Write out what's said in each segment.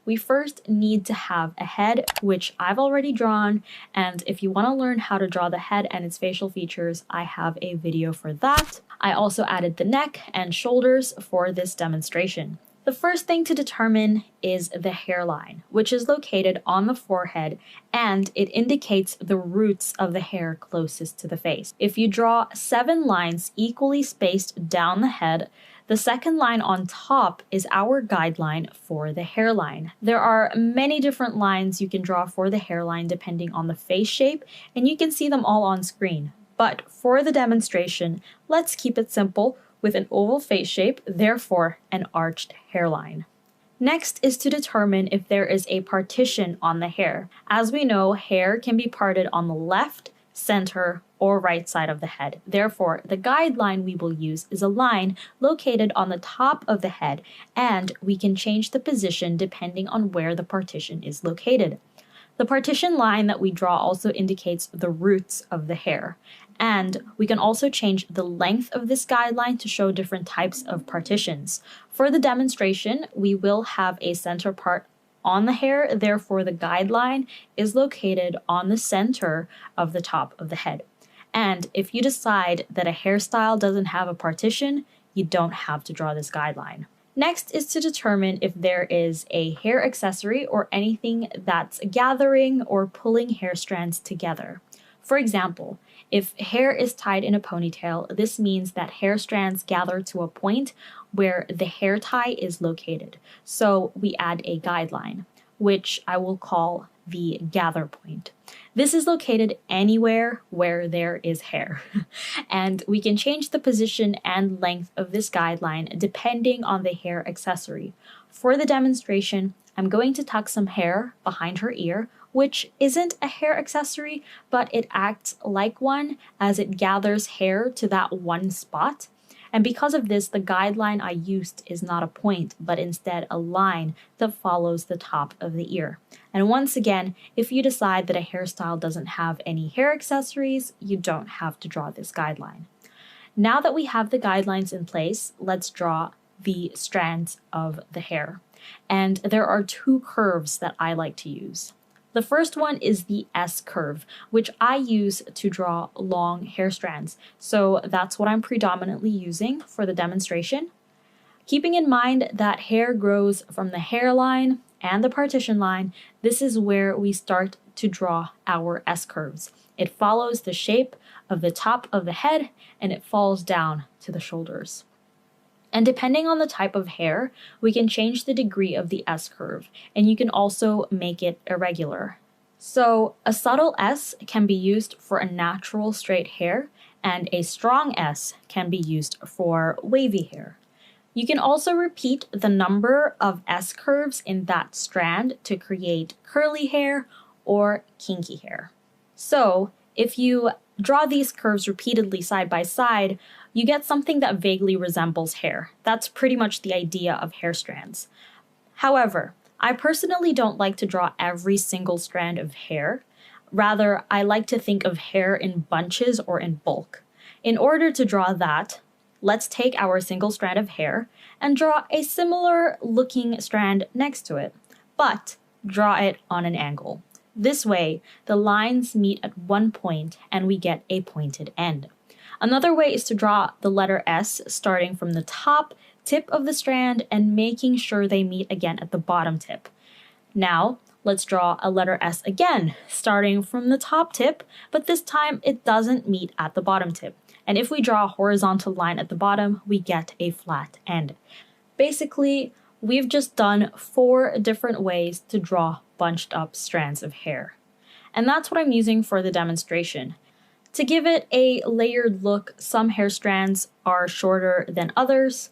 we first need to have a head, which I've already drawn, and if you want to learn how to draw the head and its facial features, I have a video for that. I also added the neck and shoulders for this demonstration. The first thing to determine is the hairline, which is located on the forehead, and it indicates the roots of the hair closest to the face. If you draw 7 lines equally spaced down the head, the second line on top is our guideline for the hairline. There are many different lines you can draw for the hairline depending on the face shape, and you can see them all on screen. But for the demonstration, let's keep it simple with an oval face shape, therefore an arched hairline. Next is to determine if there is a partition on the hair. As we know, hair can be parted on the left, center, or right side of the head. Therefore, the guideline we will use is a line located on the top of the head, and we can change the position depending on where the partition is located. The partition line that we draw also indicates the roots of the hair. And we can also change the length of this guideline to show different types of partitions. For the demonstration, we will have a center part on the hair, therefore the guideline is located on the center of the top of the head. And if you decide that a hairstyle doesn't have a partition, you don't have to draw this guideline. Next is to determine if there is a hair accessory or anything that's gathering or pulling hair strands together. For example, if hair is tied in a ponytail, this means that hair strands gather to a point where the hair tie is located. So we add a guideline, which I will call the gather point. This is located anywhere where there is hair. And we can change the position and length of this guideline depending on the hair accessory. For the demonstration, I'm going to tuck some hair behind her ear, which isn't a hair accessory, but it acts like one as it gathers hair to that one spot. And because of this, the guideline I used is not a point, but instead a line that follows the top of the ear. And once again, if you decide that a hairstyle doesn't have any hair accessories, you don't have to draw this guideline. Now that we have the guidelines in place, let's draw the strands of the hair. And there are 2 curves that I like to use. The first one is the S curve, which I use to draw long hair strands. So that's what I'm predominantly using for the demonstration. Keeping in mind that hair grows from the hairline and the partition line, this is where we start to draw our S curves. It follows the shape of the top of the head and it falls down to the shoulders. And depending on the type of hair, we can change the degree of the S curve, and you can also make it irregular. So a subtle S can be used for a natural straight hair, and a strong S can be used for wavy hair. You can also repeat the number of S curves in that strand to create curly hair or kinky hair. So if you draw these curves repeatedly side by side, you get something that vaguely resembles hair. That's pretty much the idea of hair strands. However, I personally don't like to draw every single strand of hair. Rather, I like to think of hair in bunches or in bulk. In order to draw that, let's take our single strand of hair and draw a similar looking strand next to it, but draw it on an angle. This way, the lines meet at one point and we get a pointed end. Another way is to draw the letter S starting from the top tip of the strand and making sure they meet again at the bottom tip. Now, let's draw a letter S again, starting from the top tip, but this time it doesn't meet at the bottom tip. And if we draw a horizontal line at the bottom, we get a flat end. Basically, we've just done 4 different ways to draw bunched up strands of hair. And that's what I'm using for the demonstration. To give it a layered look, some hair strands are shorter than others.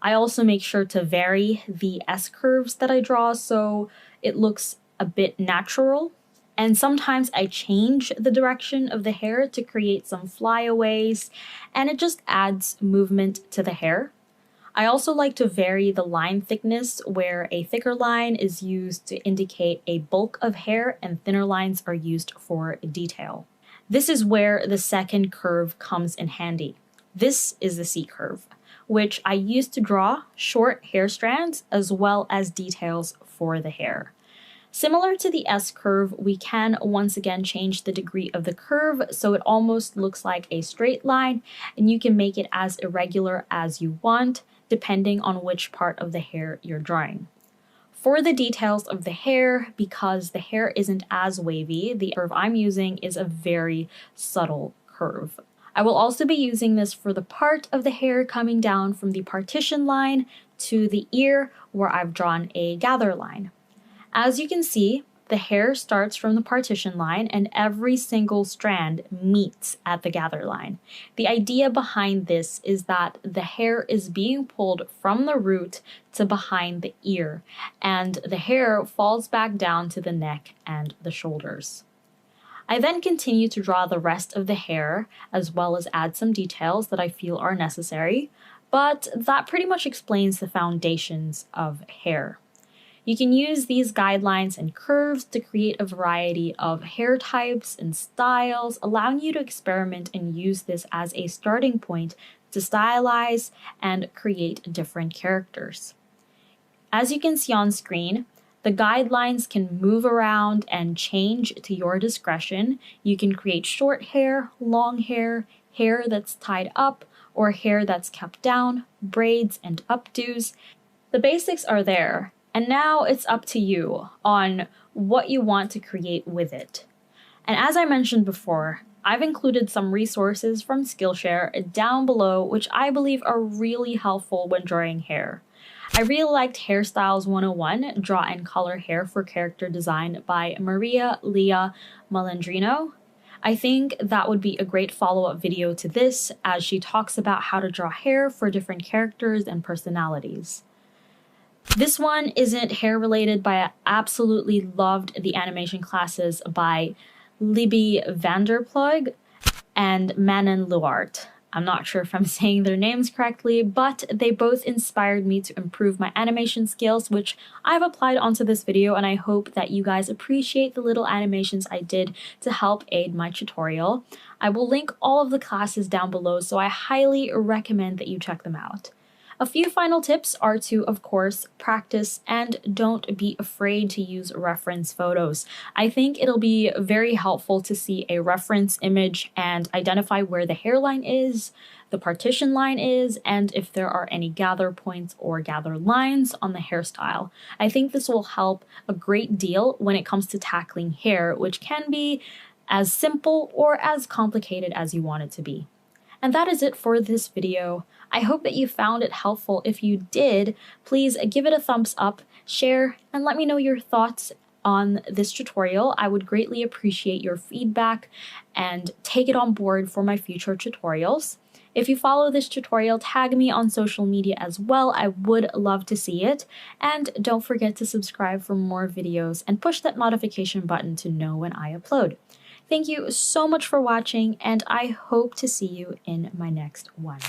I also make sure to vary the S curves that I draw so it looks a bit natural. And sometimes I change the direction of the hair to create some flyaways, and it just adds movement to the hair. I also like to vary the line thickness, where a thicker line is used to indicate a bulk of hair and thinner lines are used for detail. This is where the second curve comes in handy. This is the C curve, which I use to draw short hair strands as well as details for the hair. Similar to the S-curve, we can once again change the degree of the curve so it almost looks like a straight line, and you can make it as irregular as you want, depending on which part of the hair you're drawing. For the details of the hair, because the hair isn't as wavy, the curve I'm using is a very subtle curve. I will also be using this for the part of the hair coming down from the partition line to the ear where I've drawn a gather line. As you can see, the hair starts from the partition line and every single strand meets at the gather line. The idea behind this is that the hair is being pulled from the root to behind the ear, and the hair falls back down to the neck and the shoulders. I then continue to draw the rest of the hair, as well as add some details that I feel are necessary, but that pretty much explains the foundations of hair. You can use these guidelines and curves to create a variety of hair types and styles, allowing you to experiment and use this as a starting point to stylize and create different characters. As you can see on screen, the guidelines can move around and change to your discretion. You can create short hair, long hair, hair that's tied up, or hair that's kept down, braids and updos. The basics are there. And now it's up to you on what you want to create with it. And as I mentioned before, I've included some resources from Skillshare down below, which I believe are really helpful when drawing hair. I really liked Hairstyles 101, Draw and Color Hair for Character Design by Maria Leah Malandrino. I think that would be a great follow-up video to this, as she talks about how to draw hair for different characters and personalities. This one isn't hair related, but I absolutely loved the animation classes by Libby Vanderplug and Manon Luart. I'm not sure if I'm saying their names correctly, but they both inspired me to improve my animation skills, which I've applied onto this video, and I hope that you guys appreciate the little animations I did to help aid my tutorial. I will link all of the classes down below, so I highly recommend that you check them out. A few final tips are to, of course, practice and don't be afraid to use reference photos. I think it'll be very helpful to see a reference image and identify where the hairline is, the partition line is, and if there are any gather points or gather lines on the hairstyle. I think this will help a great deal when it comes to tackling hair, which can be as simple or as complicated as you want it to be. And that is it for this video. I hope that you found it helpful. If you did, please give it a thumbs up, share, and let me know your thoughts on this tutorial. I would greatly appreciate your feedback and take it on board for my future tutorials. If you follow this tutorial, tag me on social media as well. I would love to see it. And don't forget to subscribe for more videos and push that notification button to know when I upload. Thank you so much for watching, and I hope to see you in my next one.